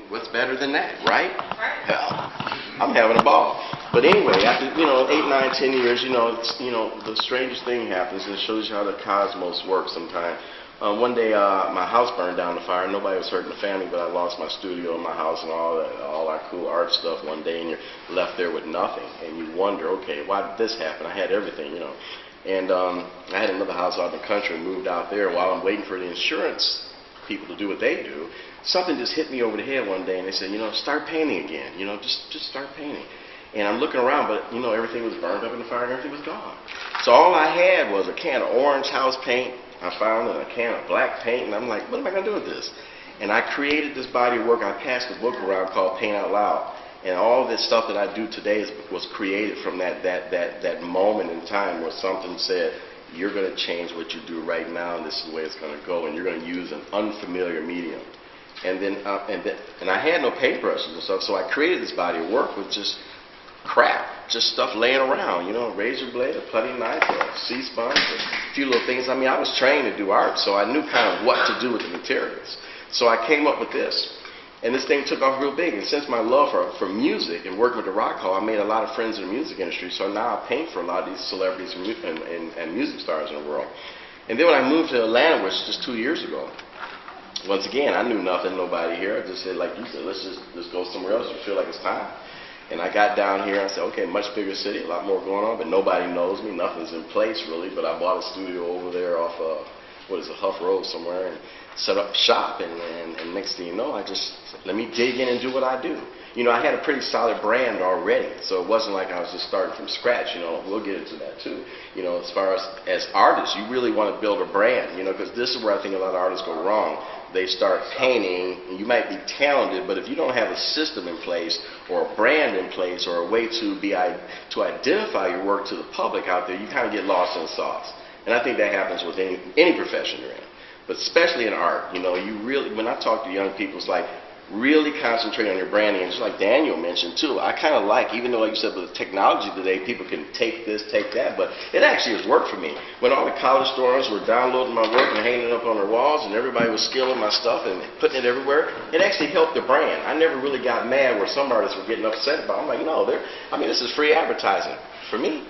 what's better than that, right? Right. Hell, I'm having a ball. But anyway, after 8, 9, 10 years, the strangest thing happens, and it shows you how the cosmos works sometimes. One day, my house burned down in the fire. Nobody was hurt in the family, but I lost my studio and my house and all our cool art stuff one day, and you're left there with nothing. And you wonder, okay, why did this happen? I had everything, And I had another house out in the country and moved out there. While I'm waiting for the insurance people to do what they do, something just hit me over the head one day, and they said, start painting again. Just start painting. And I'm looking around, but everything was burned up in the fire and everything was gone. So all I had was a can of orange house paint I found, and a can of black paint, and I'm like, what am I going to do with this? And I created this body of work. I passed a book around called Paint Out Loud. And all this stuff that I do today was created from that moment in time where something said, you're going to change what you do right now, and this is the way it's going to go, and you're going to use an unfamiliar medium. And I had no paintbrushes and stuff, so I created this body of work with just crap, just stuff laying around, a razor blade, a putty knife, a sea sponge, a few little things. I mean, I was trained to do art, so I knew kind of what to do with the materials. So I came up with this. And this thing took off real big. And since my love for music and working with the Rock Hall, I made a lot of friends in the music industry. So now I paint for a lot of these celebrities and music stars in the world. And then when I moved to Atlanta, which was just 2 years ago, once again, I knew nothing, nobody here. I just said, like you said, let's just go somewhere else. You feel like it's time. And I got down here and I said, okay, much bigger city, a lot more going on, but nobody knows me. Nothing's in place really. But I bought a studio over there off Huff Road somewhere, and set up shop, and next thing you know, let me dig in and do what I do. I had a pretty solid brand already, so it wasn't like I was just starting from scratch. We'll get into that too. As far as artists, you really want to build a brand, because this is where I think a lot of artists go wrong. They start painting, and you might be talented, but if you don't have a system in place, or a brand in place, or a way to identify your work to the public out there, you kind of get lost in the sauce. And I think that happens with any profession you're in. But especially in art, you really, when I talk to young people, it's like really concentrate on your branding. And just like Daniel mentioned too, I kind of like, even though like you said with technology today, people can take this, take that, but it actually has worked for me. When all the college students were downloading my work and hanging it up on their walls, and everybody was stealing my stuff and putting it everywhere, it actually helped the brand. I never really got mad where some artists were getting upset about it. I'm like, no, this is free advertising for me.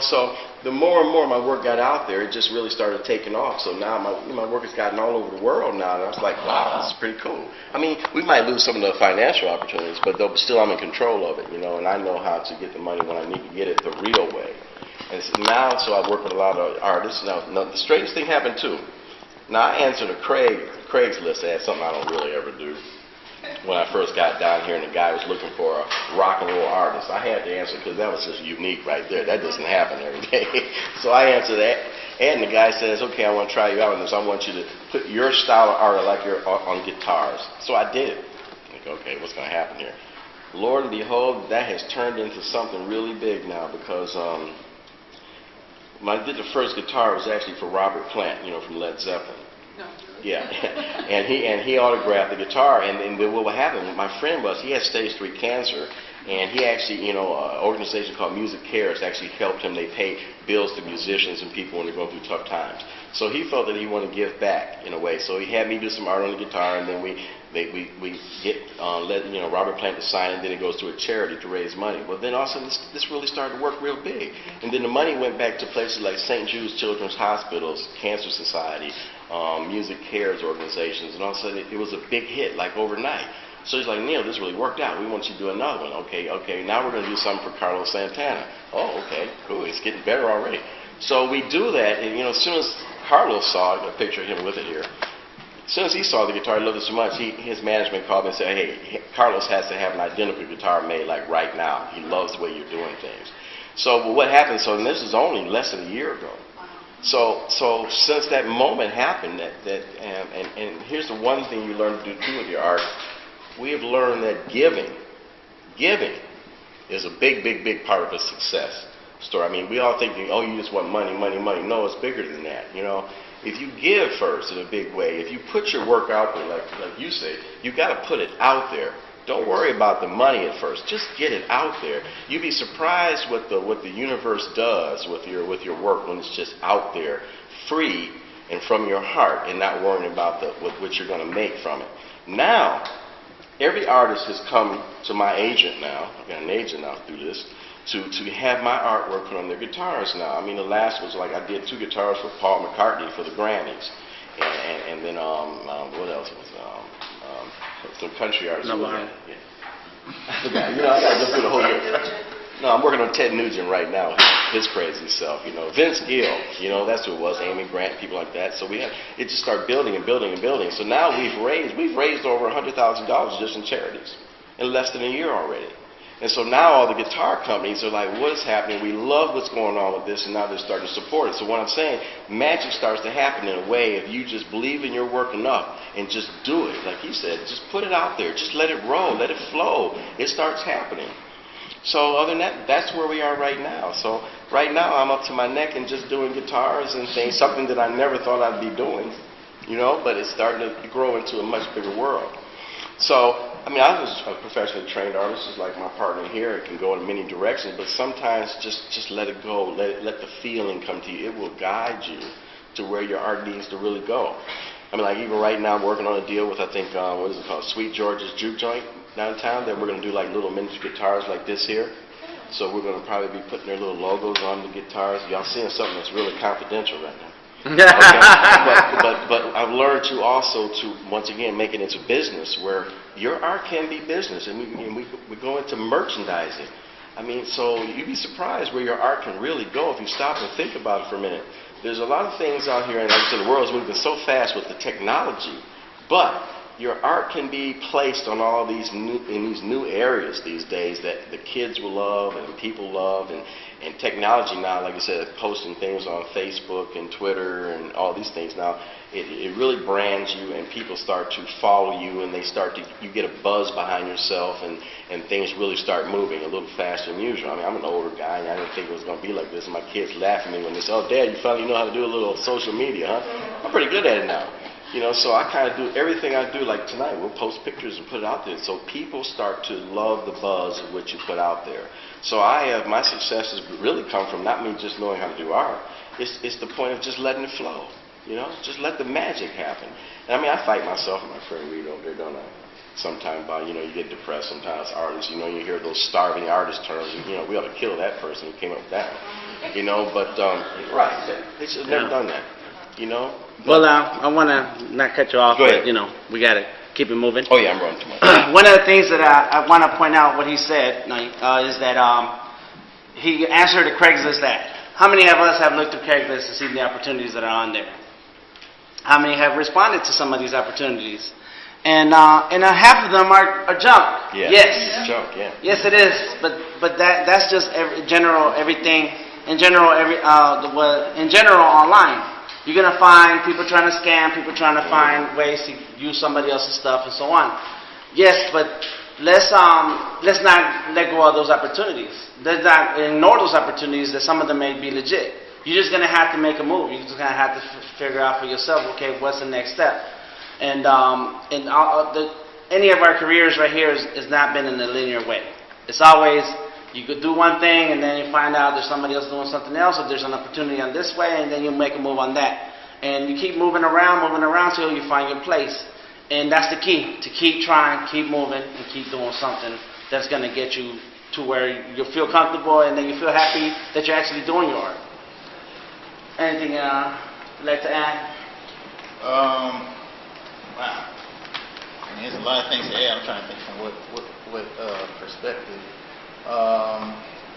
So the more and more my work got out there, it just really started taking off. So now my work has gotten all over the world now, and I was like, wow, this is pretty cool. I mean, we might lose some of the financial opportunities, but still I'm in control of it, and I know how to get the money when I need to get it the real way. And so I work with a lot of artists. Now the strangest thing happened too. Now I answered a Craigslist ad, something I don't really ever do. When I first got down here and the guy was looking for a rock and roll artist, I had to answer because that was just unique right there. That doesn't happen every day. So I answered that, and the guy says, okay, I want to try you out on this. I want you to put your style of art like you're on guitars. So I did it. Like, okay, what's going to happen here? Lord and behold, that has turned into something really big now, because when I did the first guitar, it was actually for Robert Plant, from Led Zeppelin. No. Yeah, and he autographed the guitar, and then what happened, my friend he had stage 3 cancer, and he actually, an organization called Music Cares actually helped him. They pay bills to musicians and people when they're going through tough times. So he felt that he wanted to give back in a way. So he had me do some art on the guitar, and then we get Robert Plant to sign it, and then it goes to a charity to raise money. Well, then all of a sudden this really started to work real big, and then the money went back to places like St. Jude's Children's Hospitals, Cancer Society, Music Cares organizations, and all of a sudden it was a big hit, like overnight. So he's like, Neal, this really worked out. We want you to do another one. Okay, now we're going to do something for Carlos Santana. Oh, okay, cool. It's getting better already. So we do that, and as soon as Carlos saw it, I got a picture of him with it here. As soon as he saw the guitar, he loved it so much, his management called me and said, hey, Carlos has to have an identical guitar made like right now. He loves the way you're doing things. So what happened, and this is only less than a year ago. So since that moment happened, and here's the one thing you learn to do too with your art, we have learned that giving is a big part of a success story. I mean, we all think, oh, you just want money. No, it's bigger than that. If you give first in a big way, if you put your work out there, like you say, you got to put it out there. Don't worry about the money at first. Just get it out there. You'd be surprised what the universe does with your work when it's just out there, free and from your heart, and not worrying about what you're going to make from it. Now, every artist has come to my agent now. I've got an agent now through this. To have my artwork put on their guitars now. I mean, the last was like I did 2 guitars for Paul McCartney for the Grammys, and then what else was some country artists. No, yeah. I forgot. You know, I gotta go through the whole year. No, I'm working on Ted Nugent right now. His crazy self, you know. Vince Gill, you know, that's who it was. Amy Grant, people like that. So it just started building and building and building. So now we've raised over $100,000 just in charities in less than a year already. And so now all the guitar companies are like, what is happening? We love what's going on with this, and now they're starting to support it. So what I'm saying, magic starts to happen in a way if you just believe in your work enough and just do it. Like he said, just put it out there. Just let it roll. Let it flow. It starts happening. So other than that, that's where we are right now. So right now I'm up to my neck in just doing guitars and things, something that I never thought I'd be doing, you know, but it's starting to grow into a much bigger world. So, I mean, I was a professionally trained artist, just like my partner here. It can go in many directions, but sometimes just let it go. Let the feeling come to you. It will guide you to where your art needs to really go. I mean, like even right now, I'm working on a deal with, I think, what is it called, Sweet George's Juke Joint downtown, that we're going to do like little miniature guitars like this here. So we're going to probably be putting their little logos on the guitars. Y'all seeing something that's really confidential right now. Okay. but I've learned to also once again make it into business where your art can be business, and we go into merchandising. I mean, so you'd be surprised where your art can really go if you stop and think about it for a minute. There's a lot of things out here, and like I said, the world's moving so fast with the technology, but your art can be placed on all these new areas these days that the kids will love and people love, and technology now, like I said, posting things on Facebook and Twitter and all these things now, it really brands you, and people start to follow you, and you get a buzz behind yourself, and things really start moving a little faster than usual. I mean, I'm an older guy, and I didn't think it was going to be like this, and my kids laugh at me when they say, "Oh, Dad, you finally know how to do a little social media, huh?" I'm pretty good at it now. You know, so I kind of do everything I do. Like tonight, we'll post pictures and put it out there. So people start to love the buzz of what you put out there. So my successes really come from not me just knowing how to do art. It's the point of just letting it flow. You know, just let the magic happen. And I mean, I fight myself and my friend Reed over there, don't I? Sometimes about, you know, you get depressed sometimes, artists, you know, you hear those starving artist terms, you know, we ought to kill that person who came up with that one. You know, but, right, they should have never done that. You know? Well, I want to not cut you off, Go ahead. but, you know, we got to keep it moving. Oh, yeah, I'm running too much. One of the things that I want to point out what he said is that he answered a Craigslist ad. How many of us have looked at Craigslist to see the opportunities that are on there? How many have responded to some of these opportunities? And half of them are junk. Yeah. Yes. It's junk, yeah. Yes, it is. But that's just everything in general online. You're going to find people trying to scam, people trying to find ways to use somebody else's stuff and so on. Yes, but let's not let go of those opportunities. Let's not ignore those opportunities that some of them may be legit. You're just going to have to make a move. You're just going to have to figure out for yourself, okay, what's the next step? And any of our careers right here has not been in a linear way. It's always, you could do one thing and then you find out there's somebody else doing something else, or there's an opportunity on this way, and then you make a move on that. And you keep moving around till you find your place. And that's the key, to keep trying, keep moving, and keep doing something that's going to get you to where you feel comfortable and then you feel happy that you're actually doing your art. Anything you'd like to add? Wow. I mean, there's a lot of things to add. I'm trying to think from what perspective.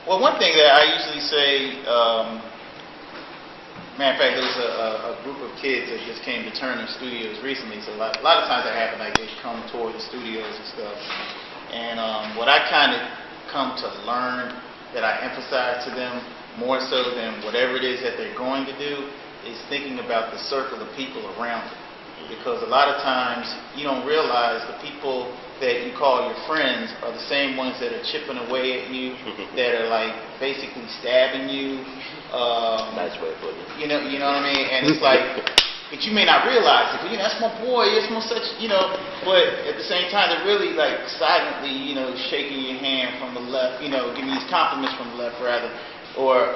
Well, one thing that I usually say, matter of fact, there's a group of kids that just came to Turner Studios recently. So a lot of times that happen, like they come toward the studios and stuff. And what I kind of come to learn that I emphasize to them more so than whatever it is that they're going to do is thinking about the circle of people around them. Because a lot of times you don't realize the people that you call your friends are the same ones that are chipping away at you, that are like basically stabbing you. Nice way of putting it. You know what I mean? And it's like, but you may not realize it. But, you know, that's my boy. It's my such, you know. But at the same time, they're really like silently, you know, shaking your hand from the left. You know, giving these compliments from the left, rather. Or,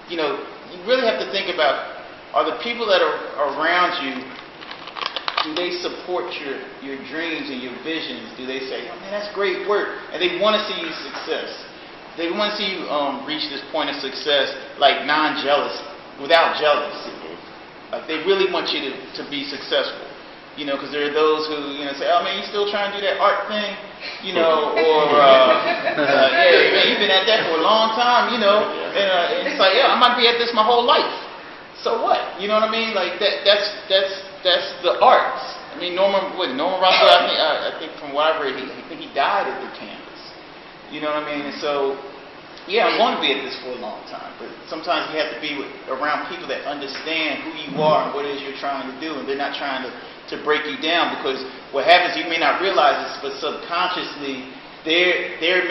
you know, you really have to think about, are the people that are around you do they support your dreams and your visions? Do they say, oh man, that's great work, and they want to see you success? They want to see you reach this point of success, like non-jealous, without jealousy. Like they really want you to be successful. You know, because there are those who, say, oh man, you still trying to do that art thing? Or, yeah, man, you've been at that for a long time, and it's like, yeah, I might be at this my whole life. So what? You know what I mean? Like that's the arts. I mean, Norman Rockwell, I think from what I've read, I think he died at the campus. You know what I mean? And so, yeah, I'm going to be at this for a long time, but sometimes you have to be around people that understand who you are and what it is you're trying to do, and they're not trying to break you down, because what happens, you may not realize this, but subconsciously they're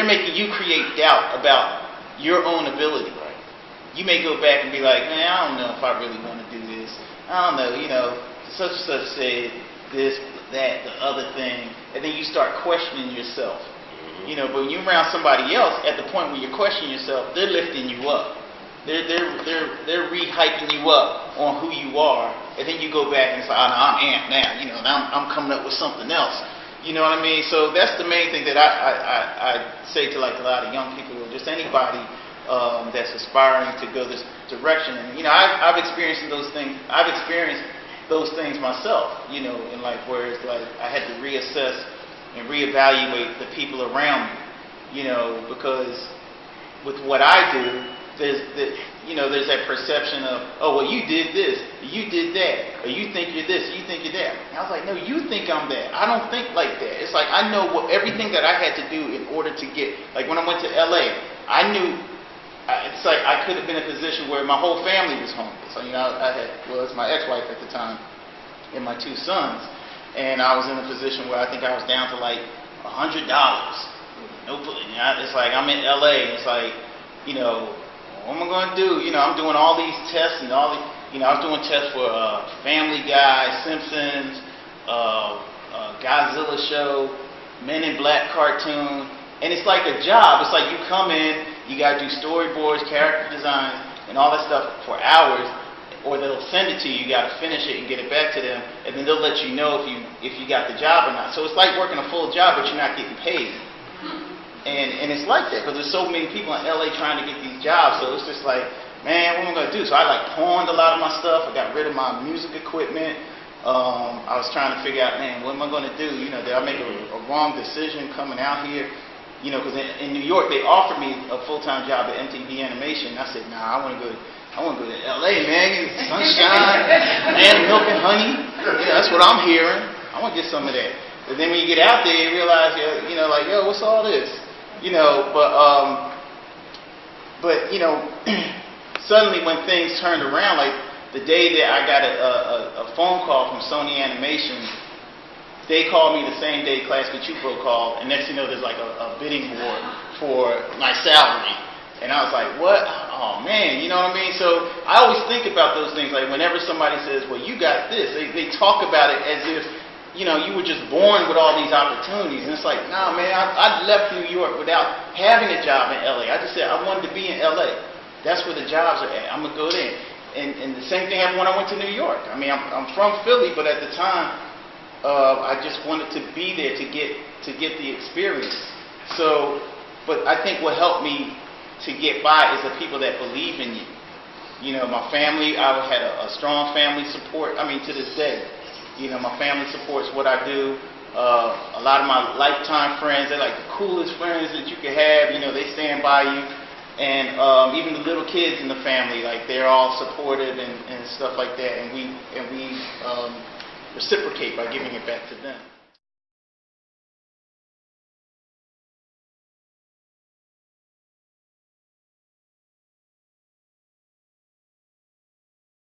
making you create doubt about your own ability. Right. You may go back and be like, man, I don't know if I really want to do this. I don't know, such and such said this, that, the other thing, and then you start questioning yourself. But when you're around somebody else, at the point where you're questioning yourself, they're lifting you up. They're re-hyping you up on who you are, and then you go back and say, oh, no, I'm amped now. Now I'm coming up with something else. You know what I mean? So that's the main thing that I say to like a lot of young people, or just anybody that's aspiring to go this direction. And I've experienced those things. I've experienced those things myself. In life, where it's like I had to reassess and reevaluate the people around me. Because with what I do, there's that perception of, oh, well, you did this, you did that, or you think you're this, you think you're that. And I was like, no, you think I'm that. I don't think like that. It's like I know everything that I had to do in order to get, like when I went to LA, I knew, it's like I could have been in a position where my whole family was homeless. So, it was my ex-wife at the time and my 2 sons, and I was in a position where I think I was down to like $100. It's like I'm in LA, and it's like, what am I going to do? I'm doing all these tests and all these, I was doing tests for Family Guy, Simpsons, Godzilla show, Men in Black cartoon, and it's like a job. It's like you come in, you got to do storyboards, character design, and all that stuff for hours, or they'll send it to you. You got to finish it and get it back to them, and then they'll let you know if you got the job or not. So it's like working a full job, but you're not getting paid. And it's like that because there's so many people in LA trying to get these jobs. So it's just like, man, what am I going to do? So I pawned a lot of my stuff. I got rid of my music equipment. I was trying to figure out, man, what am I going to do? Did I make a wrong decision coming out here? Because in New York they offered me a full-time job at MTV Animation. And I said, nah, I want to go to LA, man. Sunshine, and milk and honey. That's what I'm hearing. I want to get some of that. But then when you get out there, you realize, like, yo, what's all this? But suddenly when things turned around, like the day that I got a phone call from Sony Animation, they called me the same day Class Cachupo called, and next thing you know, there's like a bidding war for my salary. And I was like, what? Oh man, you know what I mean? So I always think about those things, like whenever somebody says, well, you got this, they talk about it as if, you were just born with all these opportunities. And it's like, nah, man, I left New York without having a job in LA. I just said I wanted to be in LA. That's where the jobs are at. I'm going to go there. And the same thing happened when I went to New York. I mean, I'm from Philly, but at the time, I just wanted to be there to get the experience. So, but I think what helped me to get by is the people that believe in you. My family, I had a strong family support. I mean, to this day. My family supports what I do. A lot of my lifetime friends, they're like the coolest friends that you could have. They stand by you. And even the little kids in the family, like they're all supportive and stuff like that. And we reciprocate by giving it back to them.